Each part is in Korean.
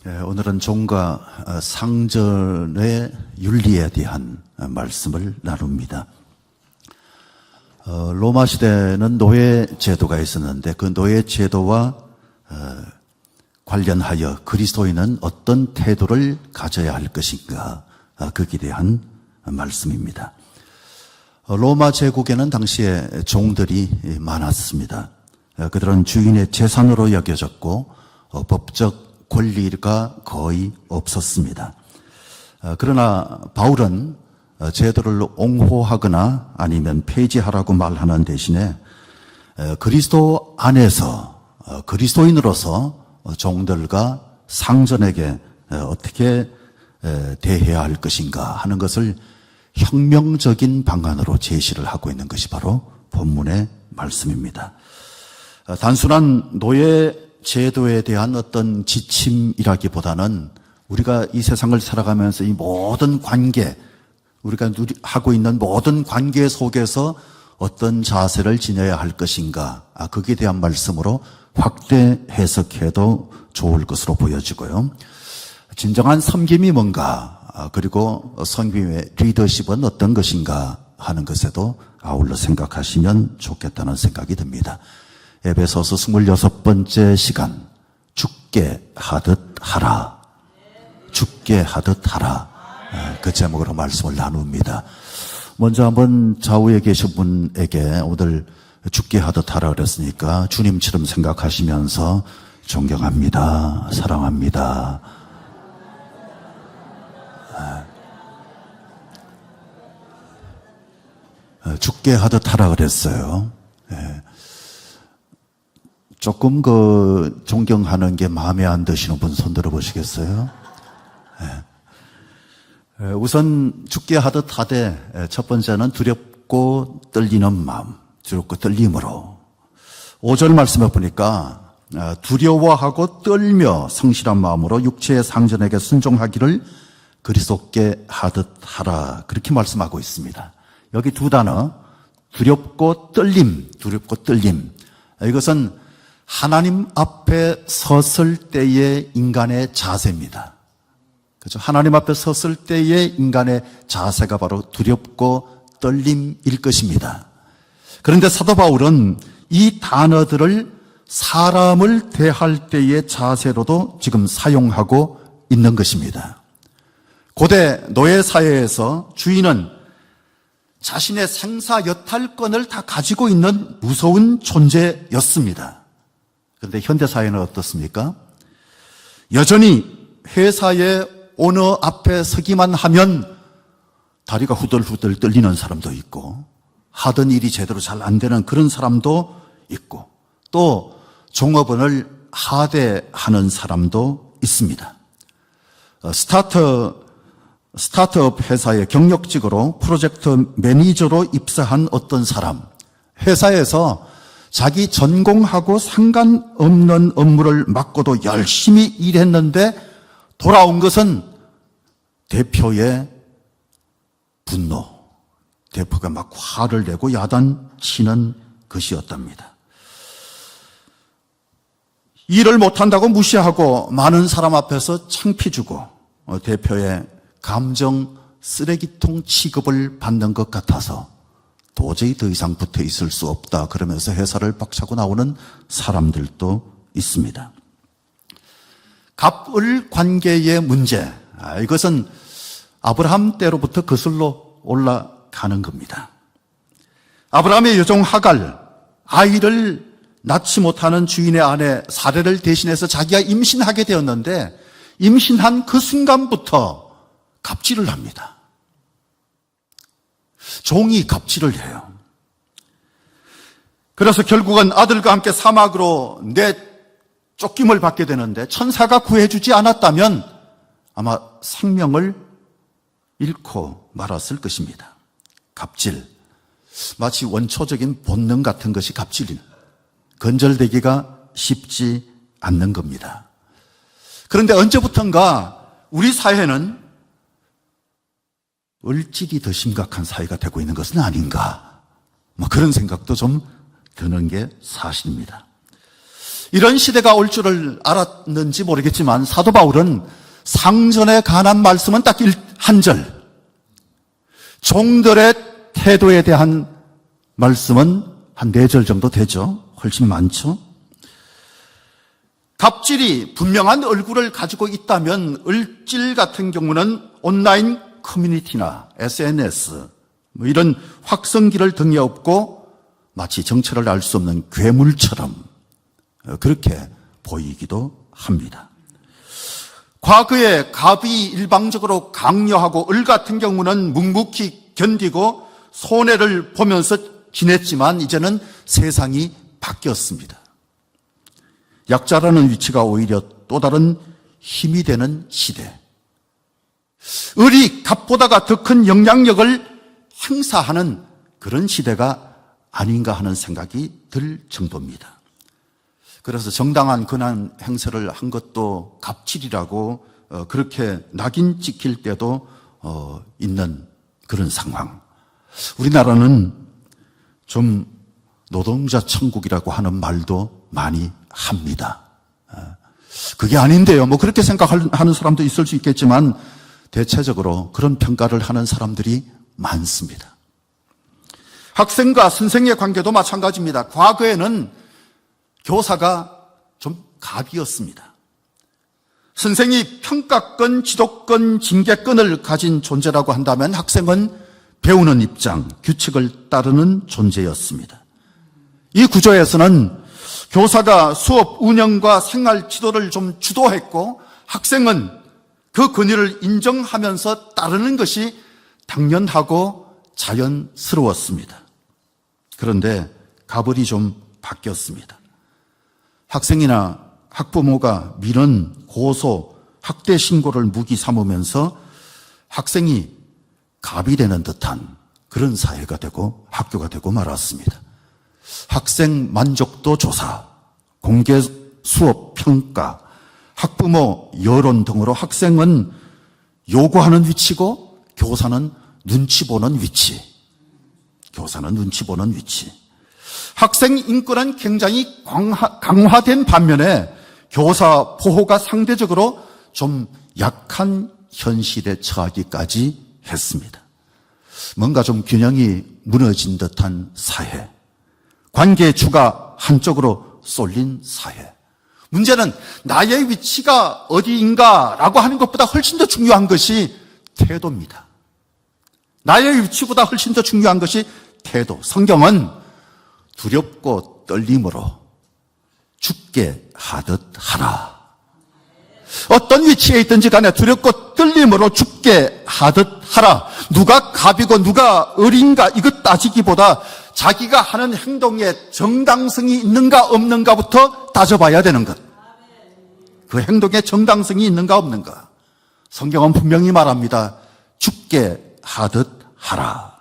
오늘은 종과 상전의 윤리에 대한 말씀을 나눕니다. 로마 시대는 노예 제도가 있었는데 그 노예 제도와 관련하여 그리스도인은 어떤 태도를 가져야 할 것인가, 거기에 대한 말씀입니다. 로마 제국에는 당시에 종들이 많았습니다. 그들은 주인의 재산으로 여겨졌고 법적 권리가 거의 없었습니다. 그러나 바울은 제도를 옹호하거나 아니면 폐지하라고 말하는 대신에 그리스도 안에서 그리스도인으로서 종들과 상전에게 어떻게 대해야 할 것인가 하는 것을 혁명적인 방안으로 제시를 하고 있는 것이 바로 본문의 말씀입니다. 단순한 노예 제도에 대한 어떤 지침이라기보다는 우리가 이 세상을 살아가면서 이 모든 관계, 우리가 하고 있는 모든 관계 속에서 어떤 자세를 지녀야 할 것인가, 거기에 대한 말씀으로 확대 해석해도 좋을 것으로 보여지고요. 진정한 섬김이 뭔가, 그리고 섬김의 리더십은 어떤 것인가 하는 것에도 아울러 생각하시면 좋겠다는 생각이 듭니다. 에베소서 26번째 시간, 죽게 하듯 하라. 죽게 하듯 하라. 그 제목으로 말씀을 나눕니다. 먼저 한번 좌우에 계신 분에게 오늘 죽게 하듯 하라 그랬으니까 주님처럼 생각하시면서 존경합니다. 사랑합니다. 죽게 하듯 하라 그랬어요. 조금 존경하는 게 마음에 안 드시는 분 손 들어 보시겠어요? 우선 죽게 하듯 하되 첫 번째는 두렵고 떨리는 마음, 두렵고 떨림으로. 5절 말씀해 보니까 두려워하고 떨며 성실한 마음으로 육체의 상전에게 순종하기를 그리스도께 하듯 하라, 그렇게 말씀하고 있습니다. 여기 두 단어, 두렵고 떨림, 두렵고 떨림. 이것은 하나님 앞에 섰을 때의 인간의 자세입니다. 그렇죠? 하나님 앞에 섰을 때의 인간의 자세가 바로 두렵고 떨림일 것입니다. 그런데 사도 바울은 이 단어들을 사람을 대할 때의 자세로도 지금 사용하고 있는 것입니다. 고대 노예 사회에서 주인은 자신의 생사 여탈권을 다 가지고 있는 무서운 존재였습니다. 그런데 현대사회는 어떻습니까? 여전히 회사의 오너 앞에 서기만 하면 다리가 후들후들 떨리는 사람도 있고, 하던 일이 제대로 잘 안 되는 그런 사람도 있고, 또 종업원을 하대하는 사람도 있습니다. 스타트업 회사의 경력직으로 프로젝트 매니저로 입사한 어떤 사람, 회사에서 자기 전공하고 상관없는 업무를 맡고도 열심히 일했는데 돌아온 것은 대표의 분노, 대표가 막 화를 내고 야단치는 것이었답니다. 일을 못한다고 무시하고 많은 사람 앞에서 창피주고 대표의 감정 쓰레기통 취급을 받는 것 같아서 도저히 더 이상 붙어 있을 수 없다 그러면서 회사를 박차고 나오는 사람들도 있습니다. 갑을 관계의 문제, 이것은 아브라함 때로부터 거슬러 올라가는 겁니다. 아브라함의 여종 하갈, 아이를 낳지 못하는 주인의 아내 사례를 대신해서 자기가 임신하게 되었는데 임신한 그 순간부터 갑질을 합니다. 종이 갑질을 해요. 그래서 결국은 아들과 함께 사막으로 쫓김을 받게 되는데 천사가 구해주지 않았다면 아마 생명을 잃고 말았을 것입니다. 갑질. 마치 원초적인 본능 같은 것이 갑질인, 건절되기가 쉽지 않는 겁니다. 그런데 언제부턴가 우리 사회는 을질이 더 심각한 사회가 되고 있는 것은 아닌가, 그런 생각도 좀 드는 게 사실입니다. 이런 시대가 올 줄을 알았는지 모르겠지만 사도 바울은 상전에 관한 말씀은 딱 한 절, 종들의 태도에 대한 말씀은 한 4절 정도 되죠. 훨씬 많죠. 갑질이 분명한 얼굴을 가지고 있다면 을질 같은 경우는 온라인 커뮤니티나 SNS 이런 확성기를 등에 업고 마치 정체를 알 수 없는 괴물처럼 그렇게 보이기도 합니다. 과거에 갑이 일방적으로 강요하고 을 같은 경우는 묵묵히 견디고 손해를 보면서 지냈지만 이제는 세상이 바뀌었습니다. 약자라는 위치가 오히려 또 다른 힘이 되는 시대. 을이 갑보다가 더 큰 영향력을 행사하는 그런 시대가 아닌가 하는 생각이 들 정도입니다. 그래서 정당한 권한 행사를 한 것도 갑질이라고 그렇게 낙인 찍힐 때도 있는 그런 상황. 우리나라는 좀 노동자 천국이라고 하는 말도 많이 합니다. 그게 아닌데요. 뭐 그렇게 생각하는 사람도 있을 수 있겠지만 대체적으로 그런 평가를 하는 사람들이 많습니다. 학생과 선생의 관계도 마찬가지입니다. 과거에는 교사가 좀 갑이었습니다. 선생이 평가권, 지도권, 징계권을 가진 존재라고 한다면 학생은 배우는 입장, 규칙을 따르는 존재였습니다. 이 구조에서는 교사가 수업 운영과 생활 지도를 좀 주도했고 학생은 그 권위를 인정하면서 따르는 것이 당연하고 자연스러웠습니다. 그런데 가벌이 좀 바뀌었습니다. 학생이나 학부모가 미는 고소, 학대 신고를 무기 삼으면서 학생이 갑이 되는 듯한 그런 사회가 되고 학교가 되고 말았습니다. 학생 만족도 조사, 공개 수업 평가, 학부모 여론 등으로 학생은 요구하는 위치고 교사는 눈치 보는 위치. 교사는 눈치 보는 위치. 학생 인권은 굉장히 강화된 반면에 교사 보호가 상대적으로 좀 약한 현실에 처하기까지 했습니다. 뭔가 좀 균형이 무너진 듯한 사회. 관계의 추가 한쪽으로 쏠린 사회. 문제는 나의 위치가 어디인가라고 하는 것보다 훨씬 더 중요한 것이 태도입니다. 나의 위치보다 훨씬 더 중요한 것이 태도. 성경은 두렵고 떨림으로 죽게 하듯 하라. 어떤 위치에 있든지 간에 두렵고 떨림으로 죽게 하듯 하라. 누가 갑이고 누가 을인가 이것 따지기보다 자기가 하는 행동에 정당성이 있는가 없는가부터 따져봐야 되는 것. 그 행동에 정당성이 있는가 없는가. 성경은 분명히 말합니다. 죽게 하듯 하라.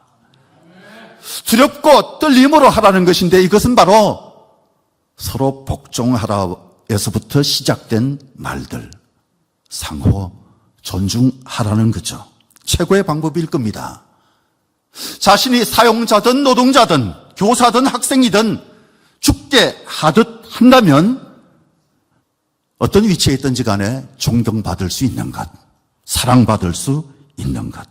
두렵고 떨림으로 하라는 것인데 이것은 바로 서로 복종하라에서부터 시작된 말들. 상호 존중하라는 거죠. 최고의 방법일 겁니다. 자신이 사용자든 노동자든 교사든 학생이든 죽게 하듯 한다면 어떤 위치에 있든지 간에 존경받을 수 있는 것, 사랑받을 수 있는 것.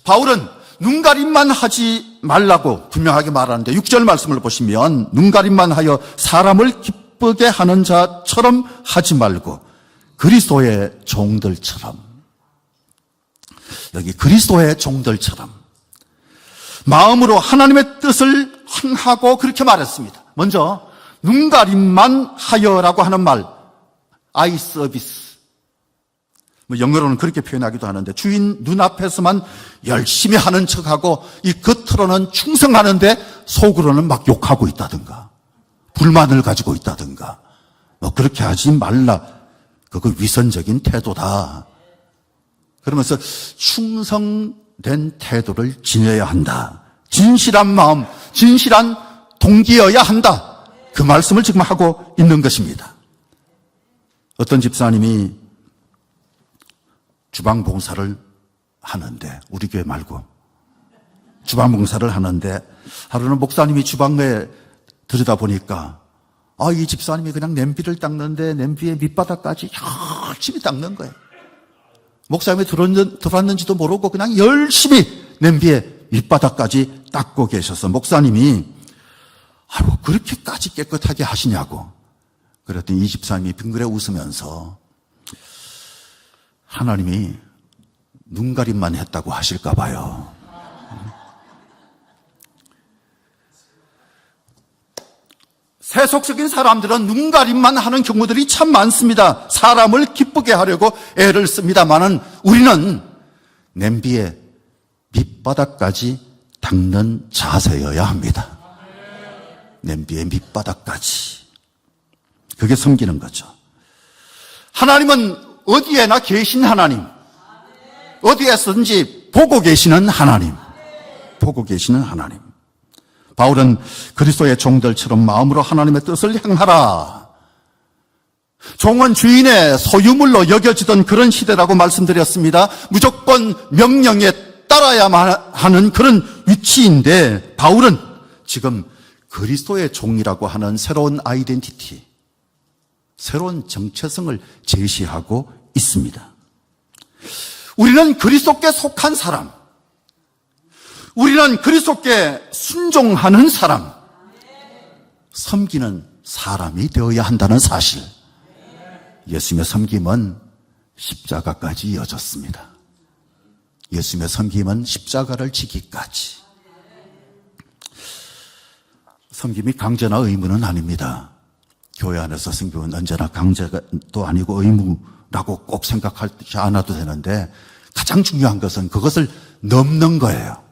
바울은 눈가림만 하지 말라고 분명하게 말하는데 6절 말씀을 보시면 눈가림만 하여 사람을 기쁘게 하는 자처럼 하지 말고 그리스도의 종들처럼, 여기 그리스도의 종들처럼 마음으로 하나님의 뜻을 행하고 그렇게 말했습니다. 먼저 눈가림만 하여라고 하는 말, 아이 서비스. 영어로는 그렇게 표현하기도 하는데 주인 눈앞에서만 열심히 하는 척하고 이 겉으로는 충성하는데 속으로는 막 욕하고 있다든가 불만을 가지고 있다든가 그렇게 하지 말라. 그거 위선적인 태도다. 그러면서 충성된 태도를 지녀야 한다. 진실한 마음, 진실한 동기여야 한다. 그 말씀을 지금 하고 있는 것입니다. 어떤 집사님이 주방 봉사를 하는데, 우리 교회 말고 주방 봉사를 하는데 하루는 목사님이 주방에 들여다보니까 이 집사님이 그냥 냄비를 닦는데 냄비의 밑바닥까지 열심히 닦는 거예요. 목사님이 들어왔는지도 모르고 그냥 열심히 냄비의 밑바닥까지 닦고 계셔서 목사님이 아이고 그렇게까지 깨끗하게 하시냐고. 그랬더니 이 집사님이 빙그레 웃으면서 하나님이 눈가림만 했다고 하실까 봐요. 세속적인 사람들은 눈가림만 하는 경우들이 참 많습니다. 사람을 기쁘게 하려고 애를 씁니다만은 우리는 냄비의 밑바닥까지 닦는 자세여야 합니다. 냄비의 밑바닥까지. 그게 섬기는 거죠. 하나님은 어디에나 계신 하나님, 어디에서든지 보고 계시는 하나님, 보고 계시는 하나님. 바울은 그리스도의 종들처럼 마음으로 하나님의 뜻을 행하라. 종은 주인의 소유물로 여겨지던 그런 시대라고 말씀드렸습니다. 무조건 명령에 따라야만 하는 그런 위치인데 바울은 지금 그리스도의 종이라고 하는 새로운 아이덴티티, 새로운 정체성을 제시하고 있습니다. 우리는 그리스도께 속한 사람, 우리는 그리스도께 순종하는 사람, 섬기는 사람이 되어야 한다는 사실. 예수님의 섬김은 십자가까지 이어졌습니다. 예수님의 섬김은 십자가를 지기까지. 섬김이 강제나 의무는 아닙니다. 교회 안에서 섬김은 언제나 강제도 아니고 의무라고 꼭 생각하지 않아도 되는데 가장 중요한 것은 그것을 넘는 거예요.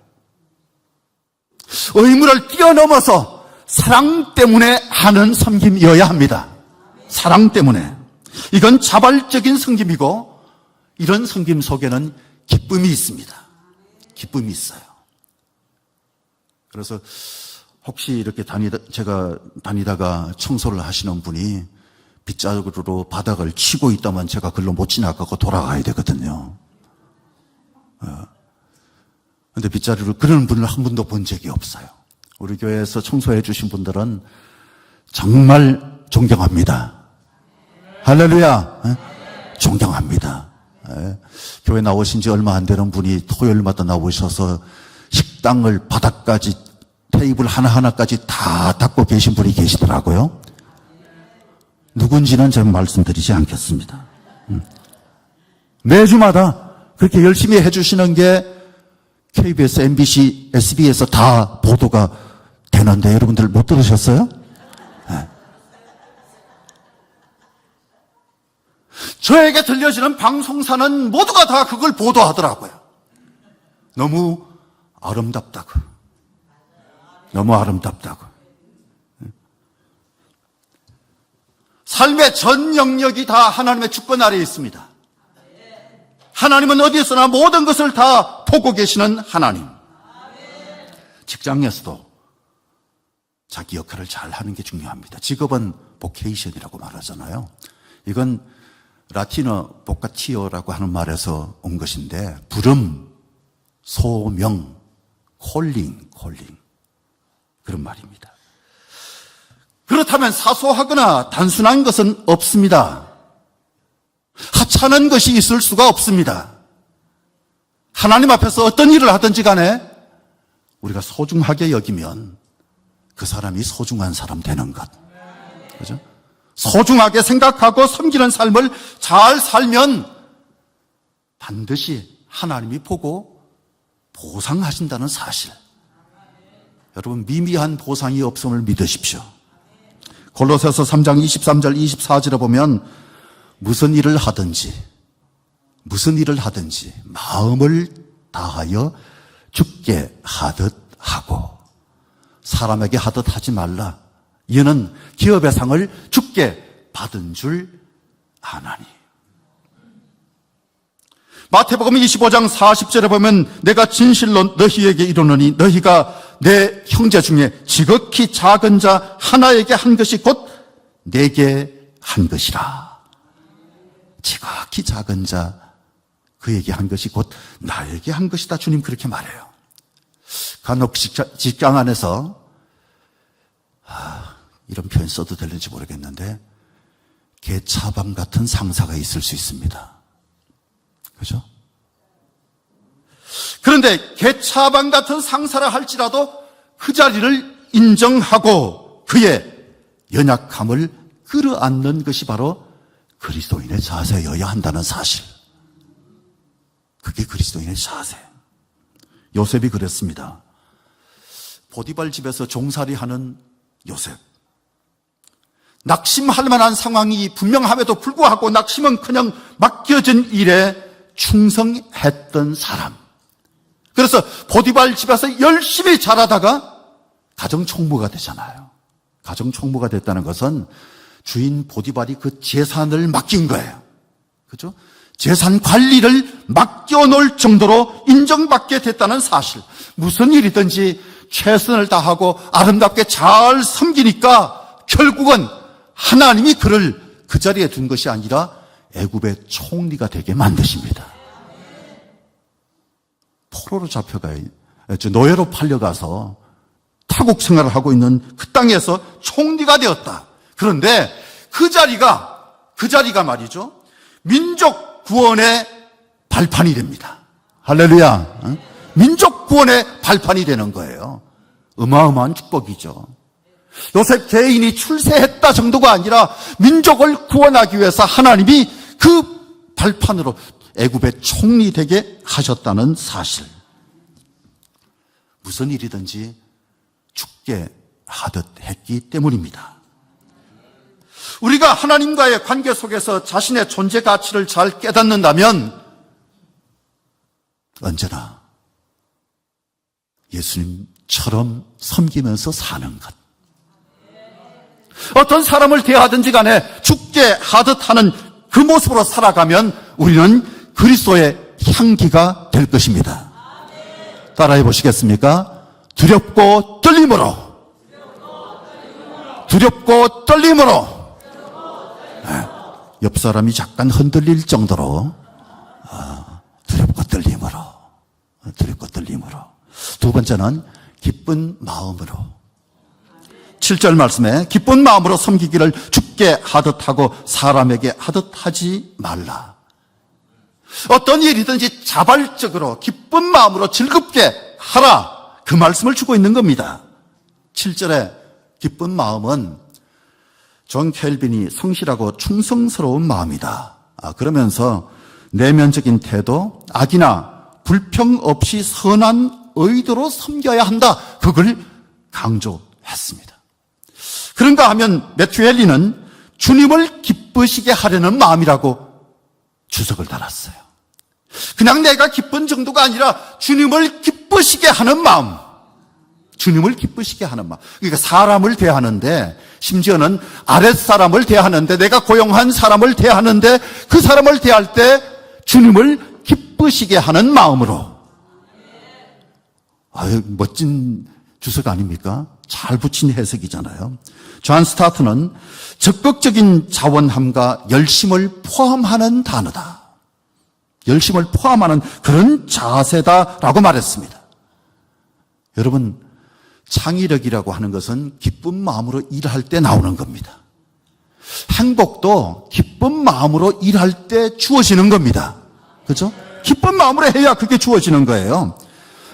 의무를 뛰어넘어서 사랑 때문에 하는 섬김이어야 합니다. 사랑 때문에. 이건 자발적인 섬김이고 이런 섬김 속에는 기쁨이 있습니다. 기쁨이 있어요. 그래서 혹시 이렇게 제가 다니다가 청소를 하시는 분이 빗자루로 바닥을 치고 있다면 제가 글로 못 지나가고 돌아가야 되거든요. 근데 빗자루를 그러는 분을 한 번도 본 적이 없어요. 우리 교회에서 청소해 주신 분들은 정말 존경합니다. 할렐루야. 존경합니다. 교회 나오신 지 얼마 안 되는 분이 토요일마다 나오셔서 식당을 바닥까지 테이블 하나하나까지 다 닦고 계신 분이 계시더라고요. 누군지는 제가 말씀드리지 않겠습니다. 매주마다 그렇게 열심히 해주시는 게 KBS, MBC, SBS에서 다 보도가 되는데 여러분들 못 들으셨어요? 네. 저에게 들려지는 방송사는 모두가 다 그걸 보도하더라고요. 너무 아름답다고. 너무 아름답다고. 삶의 전 영역이 다 하나님의 주권 아래에 있습니다. 하나님은 어디에서나 모든 것을 다 보고 계시는 하나님. 직장에서도 자기 역할을 잘 하는 게 중요합니다. 직업은 보케이션이라고 말하잖아요. 이건 라틴어 보카티오라고 하는 말에서 온 것인데 부름, 소명, 콜링 그런 말입니다. 그렇다면 사소하거나 단순한 것은 없습니다. 하찮은 것이 있을 수가 없습니다. 하나님 앞에서 어떤 일을 하든지 간에 우리가 소중하게 여기면 그 사람이 소중한 사람 되는 것. 그죠? 소중하게 생각하고 섬기는 삶을 잘 살면 반드시 하나님이 보고 보상하신다는 사실. 여러분, 미미한 보상이 없음을 믿으십시오. 골로새서 3장 23절 24절에 보면 무슨 일을 하든지 마음을 다하여 주께 하듯 하고 사람에게 하듯 하지 말라. 이는 기업의 상을 주께 받은 줄 아나니. 마태복음 25장 40절에 보면 내가 진실로 너희에게 이르노니 너희가 내 형제 중에 지극히 작은 자 하나에게 한 것이 곧 내게 한 것이라. 지극히 작은 자 그에게 한 것이 곧 나에게 한 것이다. 주님 그렇게 말해요. 간혹 직장 안에서 이런 표현 써도 될는지 모르겠는데 개차방 같은 상사가 있을 수 있습니다. 그죠? 그런데 개차방 같은 상사라 할지라도 그 자리를 인정하고 그의 연약함을 끌어안는 것이 바로 그리스도인의 자세여야 한다는 사실. 그게 그리스도인의 자세. 요셉이 그랬습니다. 보디발 집에서 종살이하는 요셉. 낙심할 만한 상황이 분명함에도 불구하고 낙심은커녕 맡겨진 일에 충성했던 사람. 그래서 보디발 집에서 열심히 자라다가 가정총무가 되잖아요. 가정총무가 됐다는 것은 주인 보디발이 그 재산을 맡긴 거예요. 그죠? 재산 관리를 맡겨놓을 정도로 인정받게 됐다는 사실. 무슨 일이든지 최선을 다하고 아름답게 잘 섬기니까 결국은 하나님이 그를 그 자리에 둔 것이 아니라 애굽의 총리가 되게 만드십니다. 포로로 잡혀가요. 노예로 팔려가서 타국 생활을 하고 있는 그 땅에서 총리가 되었다. 그런데 그 자리가 말이죠. 민족 구원의 발판이 됩니다. 할렐루야. 민족 구원의 발판이 되는 거예요. 어마어마한 축복이죠. 요셉 개인이 출세했다 정도가 아니라 민족을 구원하기 위해서 하나님이 그 발판으로 애굽의 총리 되게 하셨다는 사실. 무슨 일이든지 죽게 하듯 했기 때문입니다. 우리가 하나님과의 관계 속에서 자신의 존재 가치를 잘 깨닫는다면 언제나 예수님처럼 섬기면서 사는 것. 어떤 사람을 대하든지 간에 죽게 하듯 하는 그 모습으로 살아가면 우리는 그리스도의 향기가 될 것입니다. 따라해 보시겠습니까? 두렵고 떨림으로. 두렵고 떨림으로. 옆 사람이 잠깐 흔들릴 정도로 두렵고 떨림으로. 두렵고 떨림으로. 두 번째는 기쁜 마음으로. 7절 말씀에 기쁜 마음으로 섬기기를 주께 하듯 하고 사람에게 하듯 하지 말라. 어떤 일이든지 자발적으로 기쁜 마음으로 즐겁게 하라. 그 말씀을 주고 있는 겁니다. 7절에 기쁜 마음은 존 켈빈이 성실하고 충성스러운 마음이다. 그러면서 내면적인 태도, 악이나 불평 없이 선한 의도로 섬겨야 한다. 그걸 강조했습니다. 그런가 하면 매튜 헨리는 주님을 기쁘시게 하려는 마음이라고 주석을 달았어요. 그냥 내가 기쁜 정도가 아니라 주님을 기쁘시게 하는 마음. 주님을 기쁘시게 하는 마음. 그러니까 사람을 대하는데, 심지어는 아랫사람을 대하는데, 내가 고용한 사람을 대하는데, 그 사람을 대할 때 주님을 기쁘시게 하는 마음으로. 아유, 멋진 주석 아닙니까? 잘 붙인 해석이잖아요. 존 스타트는 적극적인 자원함과 열심을 포함하는 단어다. 열심을 포함하는 그런 자세다라고 말했습니다. 여러분, 창의력이라고 하는 것은 기쁜 마음으로 일할 때 나오는 겁니다. 행복도 기쁜 마음으로 일할 때 주어지는 겁니다. 그렇죠? 기쁜 마음으로 해야 그게 주어지는 거예요.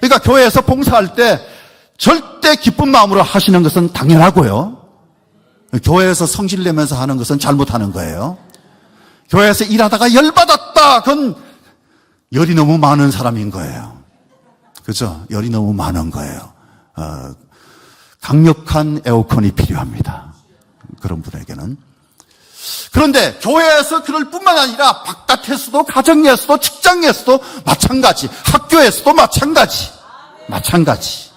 그러니까 교회에서 봉사할 때 절대 기쁜 마음으로 하시는 것은 당연하고요. 교회에서 성질내면서 하는 것은 잘못하는 거예요. 교회에서 일하다가 열받았다. 그건 열이 너무 많은 사람인 거예요. 그렇죠? 열이 너무 많은 거예요. 강력한 에어컨이 필요합니다. 그런 분에게는. 그런데 교회에서 그럴 뿐만 아니라 바깥에서도, 가정에서도, 직장에서도 마찬가지, 학교에서도 마찬가지.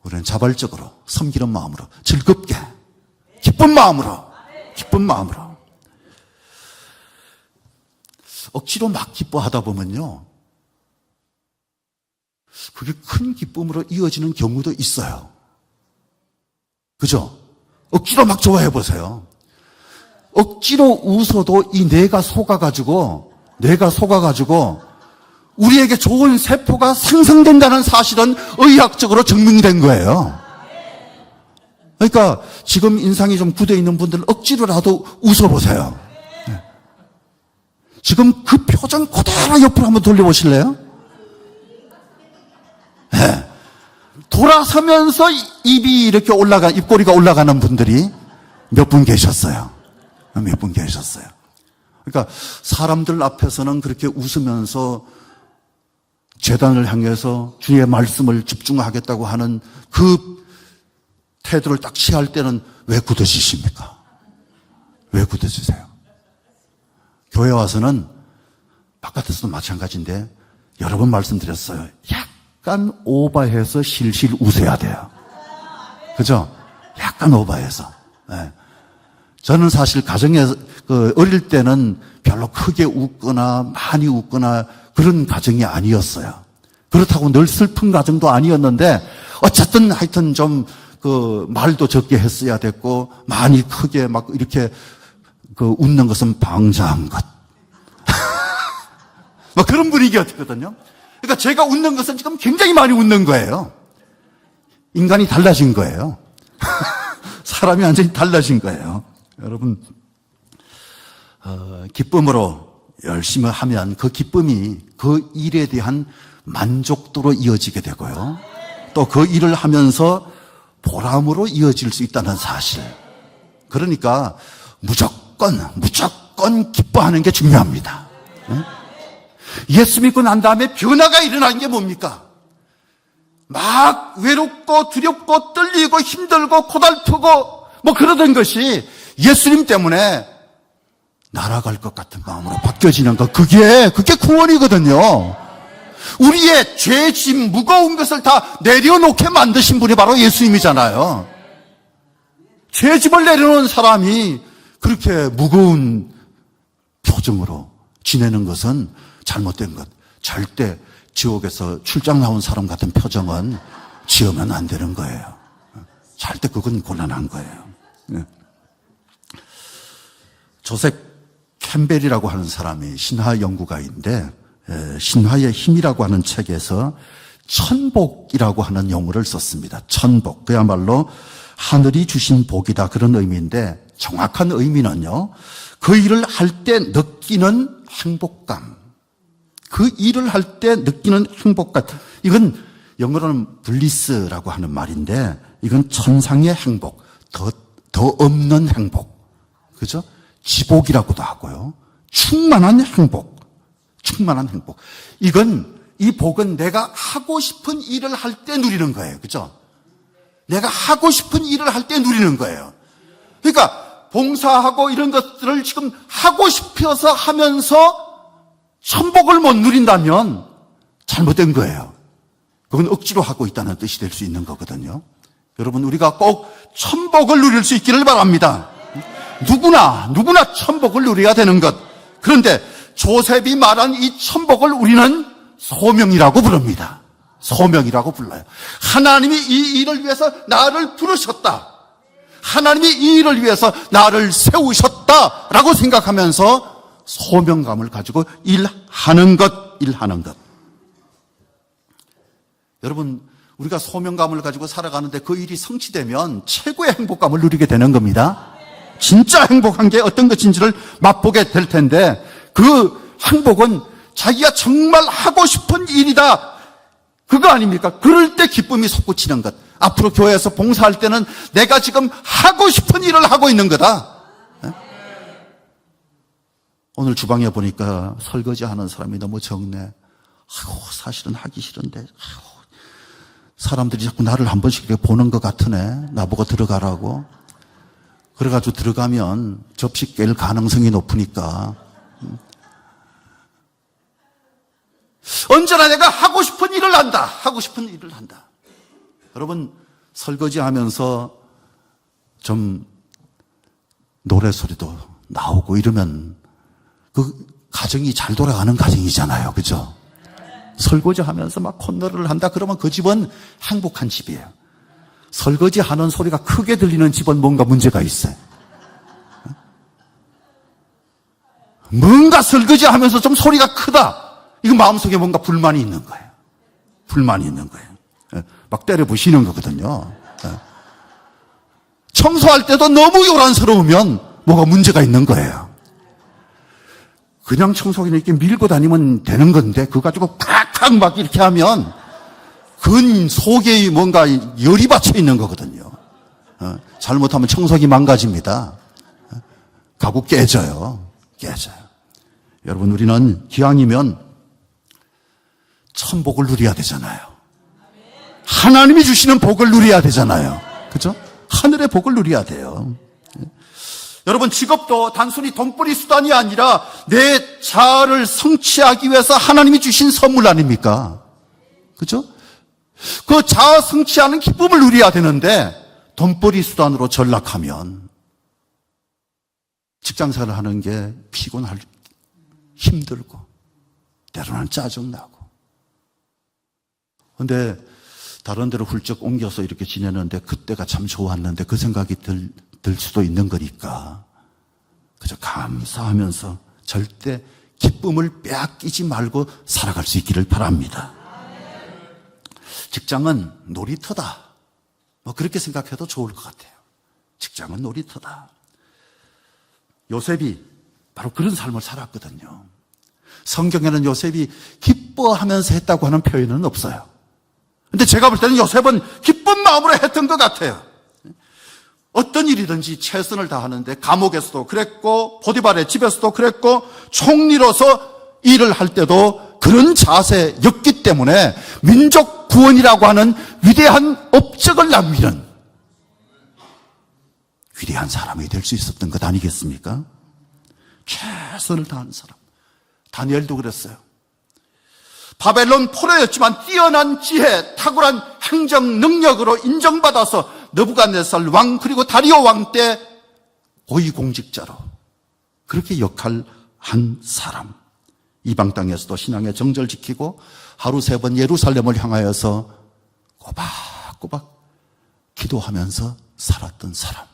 우리는 자발적으로 섬기는 마음으로, 즐겁게, 기쁜 마음으로. 억지로 막 기뻐하다 보면요, 그게 큰 기쁨으로 이어지는 경우도 있어요. 그죠? 억지로 막 좋아해 보세요. 억지로 웃어도 이 뇌가 속아가지고 우리에게 좋은 세포가 생성된다는 사실은 의학적으로 증명이 된 거예요. 그러니까 지금 인상이 좀 굳어 있는 분들 억지로라도 웃어보세요. 지금 그 표정 그대로 옆으로 한번 돌려보실래요? 네. 돌아서면서 입이 이렇게 입꼬리가 올라가는 분들이 몇 분 계셨어요. 몇 분 계셨어요. 그러니까 사람들 앞에서는 그렇게 웃으면서 제단을 향해서 주의 말씀을 집중하겠다고 하는 그 태도를 딱 취할 때는 왜 굳어지십니까? 왜 굳어지세요? 교회 와서는 바깥에서도 마찬가지인데 여러 번 말씀드렸어요. 약간 오버해서 실실 웃어야 돼요. 그죠? 약간 오버해서. 네. 저는 사실 가정에서 어릴 때는 별로 크게 웃거나 많이 웃거나 그런 가정이 아니었어요. 그렇다고 늘 슬픈 가정도 아니었는데 어쨌든 하여튼 좀 말도 적게 했어야 됐고 많이 크게 막 이렇게 웃는 것은 방자한 것. 막 그런 분위기였거든요. 그러니까 제가 웃는 것은 지금 굉장히 많이 웃는 거예요. 인간이 달라진 거예요. 사람이 완전히 달라진 거예요. 여러분, 기쁨으로 열심히 하면 그 기쁨이 그 일에 대한 만족도로 이어지게 되고요. 또 그 일을 하면서 보람으로 이어질 수 있다는 사실. 그러니까 무조건 기뻐하는 게 중요합니다. 예수 믿고 난 다음에 변화가 일어나는 게 뭡니까? 막 외롭고 두렵고 떨리고 힘들고 고달프고 뭐 그러던 것이 예수님 때문에 날아갈 것 같은 마음으로 바뀌어지는 것, 그게 구원이거든요. 우리의 죄짐, 무거운 것을 다 내려놓게 만드신 분이 바로 예수님이잖아요. 죄짐을 내려놓은 사람이 그렇게 무거운 표정으로 지내는 것은 잘못된 것. 절대 지옥에서 출장 나온 사람 같은 표정은 지으면 안 되는 거예요. 절대 그건 곤란한 거예요. 조셉 캠벨이라고 하는 사람이 신화 연구가인데 신화의 힘이라고 하는 책에서 천복이라고 하는 용어를 썼습니다. 천복. 그야말로 하늘이 주신 복이다, 그런 의미인데 정확한 의미는요, 그 일을 할 때 느끼는 행복감. 그 일을 할 때 느끼는 행복감. 이건 영어로는 블리스라고 하는 말인데 이건 천상의 행복, 더 없는 행복. 그죠? 지복이라고도 하고요. 충만한 행복. 이 복은 내가 하고 싶은 일을 할 때 누리는 거예요. 그죠? 내가 하고 싶은 일을 할 때 누리는 거예요. 그러니까 봉사하고 이런 것들을 지금 하고 싶어서 하면서 천복을 못 누린다면 잘못된 거예요. 그건 억지로 하고 있다는 뜻이 될 수 있는 거거든요. 여러분, 우리가 꼭 천복을 누릴 수 있기를 바랍니다. 누구나 천복을 누려야 되는 것. 그런데 조셉이 말한 이 천복을 우리는 소명이라고 부릅니다. 소명이라고 불러요. 하나님이 이 일을 위해서 나를 부르셨다. 하나님이 이 일을 위해서 나를 세우셨다라고 생각하면서 소명감을 가지고 일하는 것. 여러분, 우리가 소명감을 가지고 살아가는데 그 일이 성취되면 최고의 행복감을 누리게 되는 겁니다. 진짜 행복한 게 어떤 것인지를 맛보게 될 텐데 그 행복은 자기가 정말 하고 싶은 일이다, 그거 아닙니까? 그럴 때 기쁨이 솟구치는 것. 앞으로 교회에서 봉사할 때는 내가 지금 하고 싶은 일을 하고 있는 거다. 오늘 주방에 보니까 설거지하는 사람이 너무 적네. 사실은 하기 싫은데 사람들이 자꾸 나를 한 번씩 이렇게 보는 것 같으네. 나보고 들어가라고. 그래가지고 들어가면 접시 깰 가능성이 높으니까 언제나 내가 하고 싶은 일을 한다. 여러분, 설거지하면서 좀 노래 소리도 나오고 이러면 그 가정이 잘 돌아가는 가정이잖아요. 그죠? 설거지하면서 막 콧노래를 한다 그러면 그 집은 행복한 집이에요. 설거지하는 소리가 크게 들리는 집은 뭔가 문제가 있어요. 뭔가 설거지하면서 좀 소리가 크다. 이거 마음속에 뭔가 불만이 있는 거예요. 막 때려 부시는 거거든요. 청소할 때도 너무 요란스러우면 뭐가 문제가 있는 거예요. 그냥 청소기는 이렇게 밀고 다니면 되는 건데 그거 가지고 팍팍 막 이렇게 하면 근 속에 뭔가 열이 받쳐 있는 거거든요. 잘못하면 청소기 망가집니다. 가구 깨져요. 여러분, 우리는 기왕이면 천복을 누려야 되잖아요. 하나님이 주시는 복을 누려야 되잖아요. 그죠? 하늘의 복을 누려야 돼요. 여러분, 직업도 단순히 돈벌이 수단이 아니라 내 자아를 성취하기 위해서 하나님이 주신 선물 아닙니까? 그죠? 그 자아 성취하는 기쁨을 누려야 되는데 돈벌이 수단으로 전락하면 직장생활을 하는 게 피곤할, 힘들고 때로는 짜증나고. 근데 다른 데로 훌쩍 옮겨서 이렇게 지내는데 그때가 참 좋았는데 그 생각이 들 수도 있는 거니까 그저 감사하면서 절대 기쁨을 빼앗기지 말고 살아갈 수 있기를 바랍니다. 직장은 놀이터다. 뭐 그렇게 생각해도 좋을 것 같아요. 직장은 놀이터다. 요셉이 바로 그런 삶을 살았거든요. 성경에는 요셉이 기뻐하면서 했다고 하는 표현은 없어요. 근데 제가 볼 때는 요셉은 기쁜 마음으로 했던 것 같아요. 어떤 일이든지 최선을 다하는데 감옥에서도 그랬고 보디발의 집에서도 그랬고 총리로서 일을 할 때도 그런 자세였기 때문에 민족 구원이라고 하는 위대한 업적을 남기는 위대한 사람이 될 수 있었던 것 아니겠습니까? 최선을 다하는 사람. 다니엘도 그랬어요. 바벨론 포로였지만 뛰어난 지혜, 탁월한 행정 능력으로 인정받아서 느부갓네살 왕 그리고 다리오 왕 때 고위공직자로 그렇게 역할한 사람. 이방 땅에서도 신앙의 정절 지키고 하루 3번 예루살렘을 향하여서 꼬박꼬박 기도하면서 살았던 사람.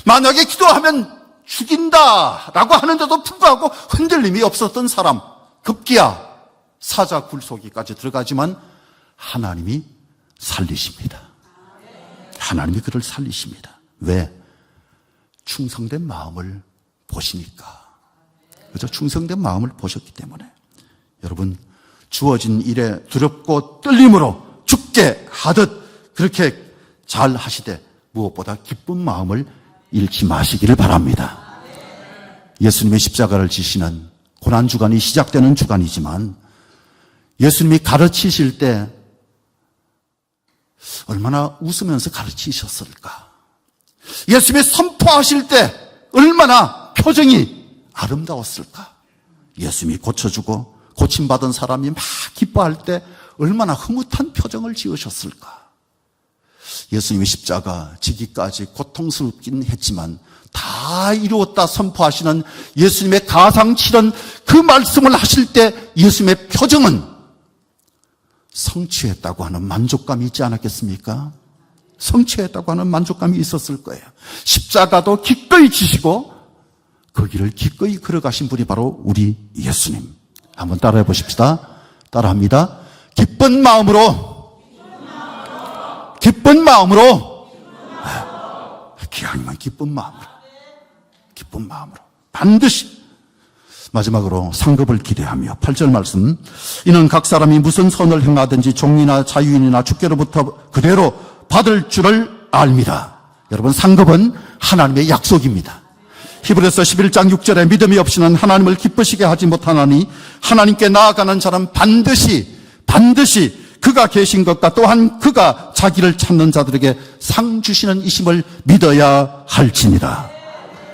만약에 기도하면 죽인다라고 하는데도 불구하고 흔들림이 없었던 사람. 급기야 사자 굴속기까지 들어가지만 하나님이 살리십니다. 하나님이 그를 살리십니다. 왜? 충성된 마음을 보시니까. 그죠? 충성된 마음을 보셨기 때문에. 여러분, 주어진 일에 두렵고 떨림으로 죽게 하듯 그렇게 잘 하시되 무엇보다 기쁜 마음을 잃지 마시기를 바랍니다. 예수님의 십자가를 지시는 고난주간이 시작되는 주간이지만 예수님이 가르치실 때 얼마나 웃으면서 가르치셨을까? 예수님이 선포하실 때 얼마나 표정이 아름다웠을까? 예수님이 고쳐주고 고침받은 사람이 막 기뻐할 때 얼마나 흐뭇한 표정을 지으셨을까? 예수님의 십자가 지기까지 고통스럽긴 했지만 다 이루었다 선포하시는 예수님의 가상치른 그 말씀을 하실 때 예수님의 표정은 성취했다고 하는 만족감이 있지 않았겠습니까? 성취했다고 하는 만족감이 있었을 거예요. 십자가도 기꺼이 지시고 그 길을 기꺼이 걸어가신 분이 바로 우리 예수님. 한번 따라해 보십시다. 따라합니다. 기쁜 마음으로 기왕이면 기쁜 마음으로 반드시. 마지막으로 상급을 기대하며 8절 말씀. 이는 각 사람이 무슨 선을 행하든지 종이나 자유인이나 주께로부터 그대로 받을 줄을 압니다. 여러분, 상급은 하나님의 약속입니다. 히브리서 11장 6절에 믿음이 없이는 하나님을 기쁘시게 하지 못하나니 하나님께 나아가는 자는 반드시 그가 계신 것과 또한 그가 자기를 찾는 자들에게 상 주시는 이심을 믿어야 할지니라.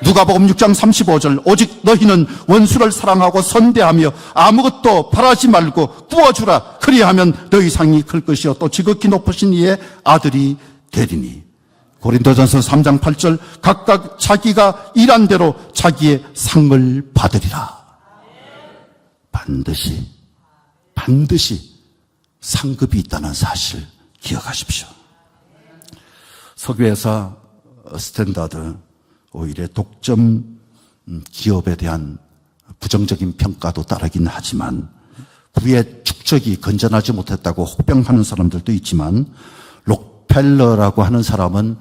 누가복음 6장 35절. 오직 너희는 원수를 사랑하고 선대하며 아무것도 바라지 말고 구워주라. 그리하면 너희 상이 클 것이요 또 지극히 높으신 이의 아들이 되리니. 고린도전서 3장 8절. 각각 자기가 일한 대로 자기의 상을 받으리라. 반드시 상급이 있다는 사실 기억하십시오. 석유회사 스탠다드 오일의 독점 기업에 대한 부정적인 평가도 따르긴 하지만 부의 축적이 건전하지 못했다고 혹평하는 사람들도 있지만 록펠러라고 하는 사람은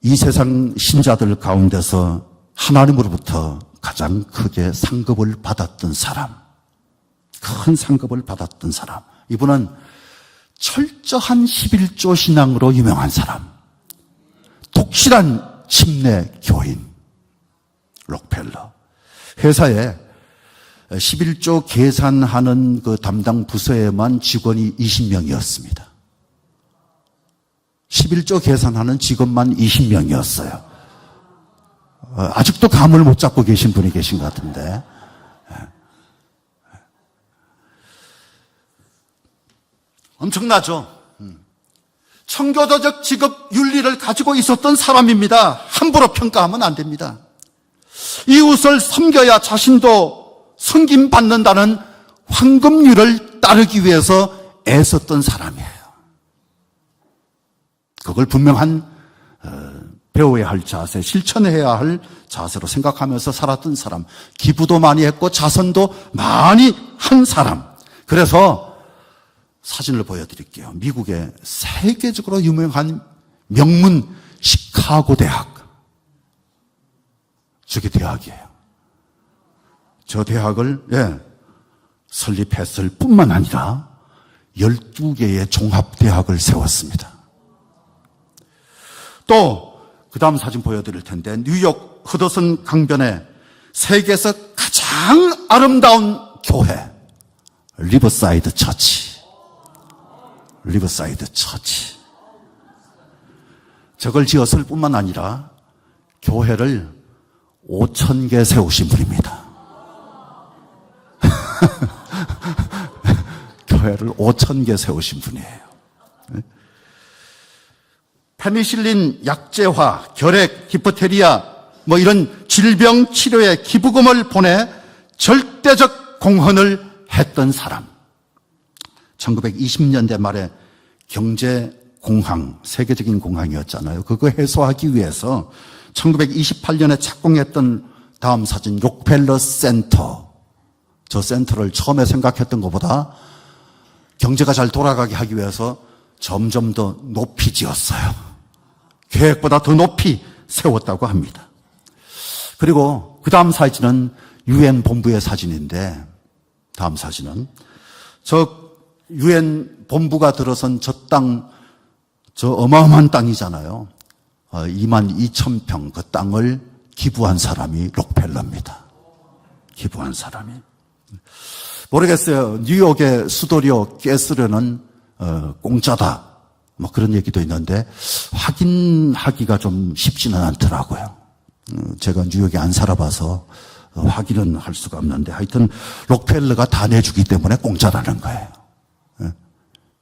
이 세상 신자들 가운데서 하나님으로부터 가장 크게 상급을 받았던 사람, 큰 상급을 받았던 사람. 이분은 철저한 11조 신앙으로 유명한 사람, 독실한 침례 교인, 록펠러. 회사에 11조 계산하는 그 담당 부서에만 직원이 20명이었습니다. 11조 계산하는 직원만 20명이었어요. 아직도 감을 못 잡고 계신 분이 계신 것 같은데. 엄청나죠? 청교도적 직업 윤리를 가지고 있었던 사람입니다. 함부로 평가하면 안 됩니다. 이웃을 섬겨야 자신도 섬김받는다는 황금률을 따르기 위해서 애썼던 사람이에요. 그걸 분명한 배워야 할 자세, 실천해야 할 자세로 생각하면서 살았던 사람, 기부도 많이 했고 자선도 많이 한 사람. 그래서 사진을 보여드릴게요. 미국의 세계적으로 유명한 명문 시카고 대학. 저게 대학이에요. 저 대학을 설립했을 뿐만 아니라 12개의 종합대학을 세웠습니다. 또 그 다음 사진 보여드릴 텐데 뉴욕 허드슨 강변에 세계에서 가장 아름다운 교회 리버사이드 처치. 리버사이드 처치. 저걸 지었을 뿐만 아니라 교회를 5,000개 세우신 분입니다. 교회를 5,000개 세우신 분이에요. 페니실린 약제화, 결핵, 디프테리아 이런 질병 치료에 기부금을 보내 절대적 공헌을 했던 사람. 1920년대 말에 경제공황, 세계적인 공황이었잖아요. 그거 해소하기 위해서 1928년에 착공했던 다음 사진, 록펠러 센터. 저 센터를 처음에 생각했던 것보다 경제가 잘 돌아가게 하기 위해서 점점 더 높이 지었어요. 계획보다 더 높이 세웠다고 합니다. 그리고 그 다음 사진은 유엔 본부의 사진인데, 다음 사진은 저 유엔 본부가 들어선 저 땅, 저 어마어마한 땅이잖아요. 22,000평 그 땅을 기부한 사람이 록펠러입니다. 기부한 사람이. 모르겠어요. 뉴욕의 수도료 가스료는 공짜다. 그런 얘기도 있는데 확인하기가 좀 쉽지는 않더라고요. 제가 뉴욕에 안 살아봐서 확인은 할 수가 없는데 하여튼 록펠러가 다 내주기 때문에 공짜라는 거예요.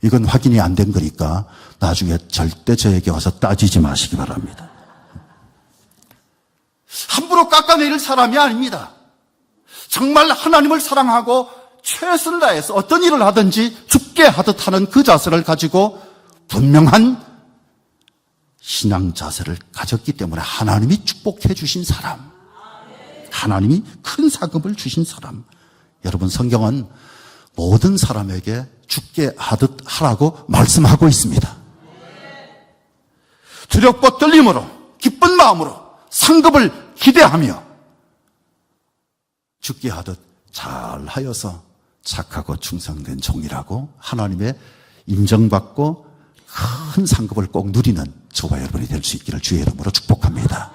이건 확인이 안 된 거니까 나중에 절대 저에게 와서 따지지 마시기 바랍니다. 함부로 깎아내릴 사람이 아닙니다. 정말 하나님을 사랑하고 최선을 다해서 어떤 일을 하든지 죽게 하듯 하는 그 자세를 가지고 분명한 신앙 자세를 가졌기 때문에 하나님이 축복해 주신 사람, 하나님이 큰 상급을 주신 사람. 여러분, 성경은 모든 사람에게 죽게 하듯 하라고 말씀하고 있습니다. 두렵고 떨림으로 기쁜 마음으로 상급을 기대하며 죽게 하듯 잘하여서 착하고 충성된 종이라고 하나님의 인정받고 큰 상급을 꼭 누리는 저와 여러분이 될 수 있기를 주의 이름으로 축복합니다.